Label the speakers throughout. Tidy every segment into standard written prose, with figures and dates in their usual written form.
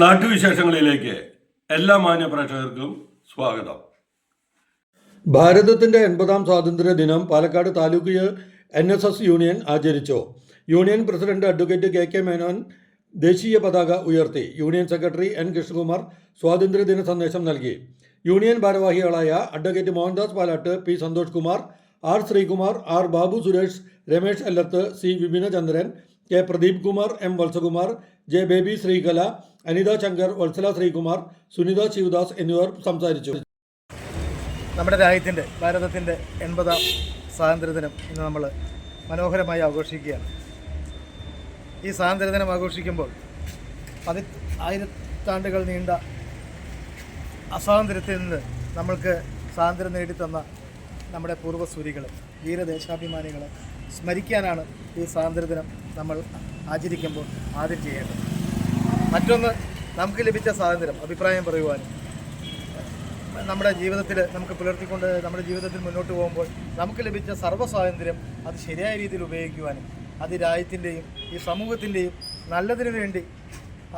Speaker 1: നാട്ടുവിശേഷങ്ങളിലേക്ക് എല്ലാ മാന്യപ്രേക്ഷകർക്കും സ്വാഗതം.
Speaker 2: ഭാരതത്തിൻ്റെ 80ാം സ്വാതന്ത്ര്യ ദിനം പാലക്കാട് താലൂക്ക് NSS യൂണിയൻ ആചരിച്ചു. Union president advocate K Menon ദേശീയ പതാക ഉയർത്തി. യൂണിയൻ സെക്രട്ടറി N കൃഷ്ണകുമാർ സ്വാതന്ത്ര്യദിന സന്ദേശം നൽകി. യൂണിയൻ ഭാരവാഹികളായ advocate Mohandas Palatt, P Santhosh Kumar, R Sreekumar, R Babu Suresh, Ramesh Allath, C Vipinachandran, K Pradeep Kumar, M Valsakumar, J Baby Sreekala, Anitha Shankar, Valsala Sreekumar, Sunitha Sivadas എന്നിവർ സംസാരിച്ചു.
Speaker 3: നമ്മുടെ രാജ്യത്തിൻ്റെ ഭാരതത്തിൻ്റെ 80ാം സ്വാതന്ത്ര്യദിനം ഇന്ന് നമ്മൾ മനോഹരമായി ആഘോഷിക്കുകയാണ്. ഈ സ്വാതന്ത്ര്യദിനം ആഘോഷിക്കുമ്പോൾ ആയിരത്താണ്ടുകൾ നീണ്ട അസ്വാതന്ത്ര്യത്തിൽ നിന്ന് നമ്മൾക്ക് സ്വാതന്ത്ര്യം നേടിത്തന്ന നമ്മുടെ പൂർവ്വസൂരികളെ, വീരദേശാഭിമാനികളെ സ്മരിക്കാനാണ് ഈ സ്വാതന്ത്ര്യദിനം നമ്മൾ ആചരിക്കുമ്പോൾ ആദ്യം ചെയ്യേണ്ടത്. മറ്റൊന്ന്, നമുക്ക് ലഭിച്ച സ്വാതന്ത്ര്യം അഭിപ്രായം പറയുവാനും നമ്മുടെ ജീവിതത്തിൽ നമുക്ക് പുലർത്തിക്കൊണ്ട് നമ്മുടെ ജീവിതത്തിൽ മുന്നോട്ട് പോകുമ്പോൾ നമുക്ക് ലഭിച്ച സർവ്വ സ്വാതന്ത്ര്യം അത് ശരിയായ രീതിയിൽ ഉപയോഗിക്കുവാനും അത് രാജ്യത്തിൻ്റെയും ഈ സമൂഹത്തിൻ്റെയും നല്ലതിനു വേണ്ടി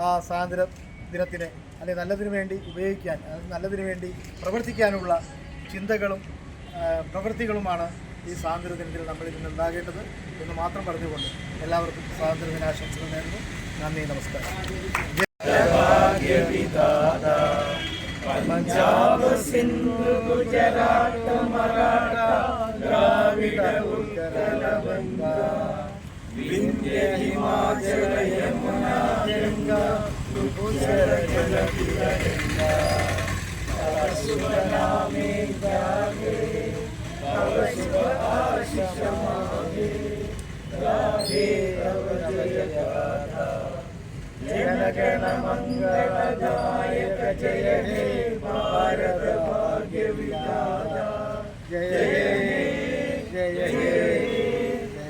Speaker 3: ആ സ്വാതന്ത്ര്യ ദിനത്തിനെ അല്ലെങ്കിൽ നല്ലതിനു വേണ്ടി ഉപയോഗിക്കാൻ, നല്ലതിനു വേണ്ടി പ്രവർത്തിക്കാനുള്ള ചിന്തകളും പ്രവൃത്തികളുമാണ് ഈ സ്വാതന്ത്ര്യ ദിനത്തിൽ നമ്മളിൽ നിന്നുണ്ടാകേണ്ടത് എന്ന് മാത്രം പറഞ്ഞുകൊണ്ട് എല്ലാവർക്കും സ്വാതന്ത്ര്യ ദിനാശംസകൾ നേരുന്നു. നന്ദി, നമസ്കാരം. പഞ്ചാബ്, സിന്ധു, ഗുജറാത്ത്, മറാഠ, ദ്രാവിഡ, ഉത്കല, ബംഗ, വിന്ധ്യ, ഹിമാചല, യമുന, ഗംഗ, ഉജ്ജല, ജലധിരംഗ, ശുഭനാമേ ജാഗേ, തവ ശുഭ ആശിഷ മാഗേ, രാധേ തവ ജയ ഗാഥ, जनगण मंगलदायक जय हे भारत भाग्य विधाता, जय जय जय जय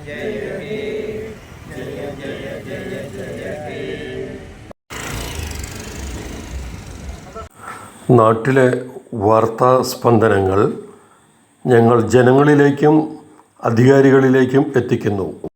Speaker 3: जय जय जय जय.
Speaker 1: നാട്ടിലെ വാർത്താ സ്പന്ദനങ്ങൾ ഞങ്ങൾ ജനങ്ങളിലേക്കും അധികാരികളിലേക്കും എത്തിക്കുന്നു.